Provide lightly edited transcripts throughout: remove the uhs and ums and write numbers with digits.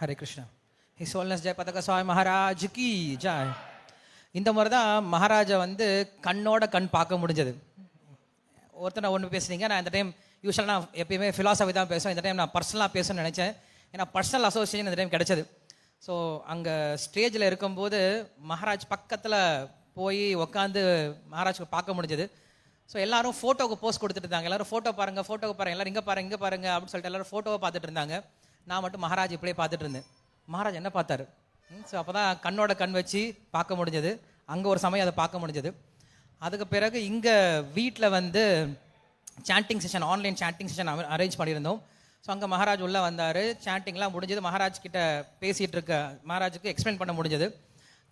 Hare Krishna. His wholeness ஜெய பதக சுவாமி மகாராஜ் கி Joy. இந்த முறை தான் மகாராஜா வந்து கண்ணோட கண் பார்க்க முடிஞ்சது. ஒருத்தர் ஒன்று பேசுனீங்க, நான் இந்த டைம் யூஸ்வலாக நான் எப்பயுமே ஃபிலாசபி தான் பேசுவேன். இந்த டைம் நான் பர்சனலாக பேசணும்னு நினச்சேன். ஏன்னா பர்சனல் அசோசியேஷன் இந்த டைம் கிடைச்சது. ஸோ அங்கே ஸ்டேஜில் இருக்கும்போது மகாராஜ் பக்கத்தில் போய் உட்காந்து மகாராஜ்க்கு பார்க்க முடிஞ்சது. ஸோ எல்லாரும் ஃபோட்டோவுக்கு போஸ்ட் கொடுத்துட்டு இருந்தாங்க. எல்லாரும் ஃபோட்டோ பாருங்கள், ஃபோட்டோவை பாருங்கள், எல்லாரும் இங்கே பாருங்க, இங்கே பாருங்க அப்படின்னு சொல்லிட்டு எல்லாரும் ஃபோட்டோவை பார்த்துட்டு இருந்தாங்க. நான் மட்டும் மகாராஜ் இப்படியே பார்த்துட்டு இருந்தேன். மகாராஜ் என்ன பார்த்தாரு? ஸோ அப்போ தான் கண்ணோட கண் வச்சு பார்க்க முடிஞ்சது. அங்கே ஒரு சமயம் அதை பார்க்க முடிஞ்சது. அதுக்கு பிறகு இங்கே வீட்டில் வந்து sanding session, online sanding session arrange பண்ணியிருந்தோம். ஸோ அங்கே மகாராஜ் உள்ளே வந்தார். சாண்டிங்லாம் முடிஞ்சது. மகாராஜ் கிட்ட பேசிகிட்டு இருக்க மகாராஜுக்கு எக்ஸ்பிளைன் பண்ண முடிஞ்சது.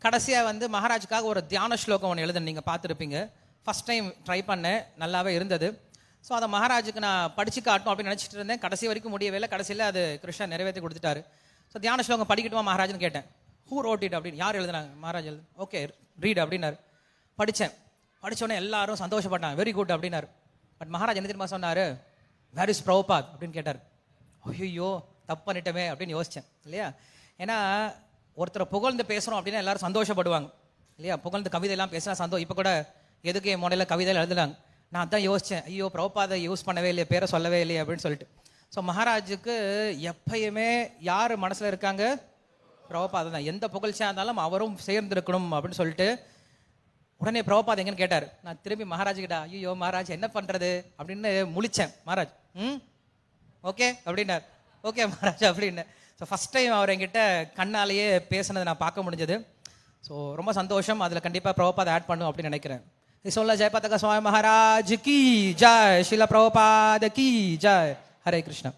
கடைசியாக வந்து மகாராஜுக்காக ஒரு தியான ஸ்லோகம் ஒன்று எழுதுன்னு நீங்கள் பார்த்துருப்பீங்க. ஃபஸ்ட் டைம் ட்ரை பண்ணேன், நல்லாவே இருந்தது. ஸோ அதை மகாராஜுக்கு நான் படித்து காட்டணும் அப்படின்னு நினச்சிட்டு இருந்தேன். கடைசி வரைக்கும் முடியவே இல்லை. கடைசியில் அது கிருஷ்ணா நிறைவேற்றி கொடுத்துட்டாரு. ஸோ தியான ஸ்லோகம் படிக்கட்டுமா மகாராஜ்னு கேட்டேன். ஹூ ரோட் இட் அப்படின்னு, யார் எழுதுனாங்க? மகாராஜ் எழுது. ஓகே ரீட் அப்படின்னாரு. படித்தேன். படித்தோடனே எல்லாரும் சந்தோஷப்பட்டாங்க, வெரி குட் அப்படின்னாரு. பட் மகாராஜ் என்ன தெரியுமா சொன்னார்? வேர் இஸ் பிரபுபாத் அப்படின்னு கேட்டார். ஐயோ தப்பு பண்ணிட்டோமே அப்படின்னு யோசித்தேன் இல்லையா. ஏன்னா ஒருத்தரை புகழ்ந்து பேசுகிறோம் அப்படின்னா எல்லாரும் சந்தோஷப்படுவாங்க இல்லையா. புகழ்ந்து கவிதையெல்லாம் பேசினா இப்போ கூட எதுக்கு என் முனையில் கவிதையில் எழுதுனாங்க. நான் அதான் யோசித்தேன், ஐயோ பிரபுபாதை யூஸ் பண்ணவே இல்லையே, பேரை சொல்லவே இல்லையே அப்படின்னு சொல்லிட்டு. ஸோ மகாராஜுக்கு எப்பயுமே யார் மனசில் இருக்காங்க? பிரபுபாதை தான். எந்த புகழ்ச்சியாக இருந்தாலும் அவரும் சேர்ந்துருக்கணும் அப்படின்னு சொல்லிட்டு உடனே பிரபுபாத் எங்கன்னு கேட்டார். நான் திரும்பி மகாராஜ் கிட்ட, ஐயோ மகாராஜ் என்ன பண்ணுறது அப்படின்னு முழித்தேன். மகாராஜ் ஓகே அப்படின்னார். ஓகே மகாராஜ் அப்படின்னு. ஸோ ஃபஸ்ட் டைம் அவர் என்கிட்ட கண்ணாலேயே பேசுனதை நான் பார்க்க முடிஞ்சது. ஸோ ரொம்ப சந்தோஷம். அதில் கண்டிப்பாக பிரபுபாத் ஆட் பண்ணும் அப்படின்னு நினைக்கிறேன். சொல்ல ஜெய பதக சுவாமி மகாராஜ் கி ஜாய். ஸ்ரீல பிரபுபாத கி ஜாய். ஹரே கிருஷ்ணா.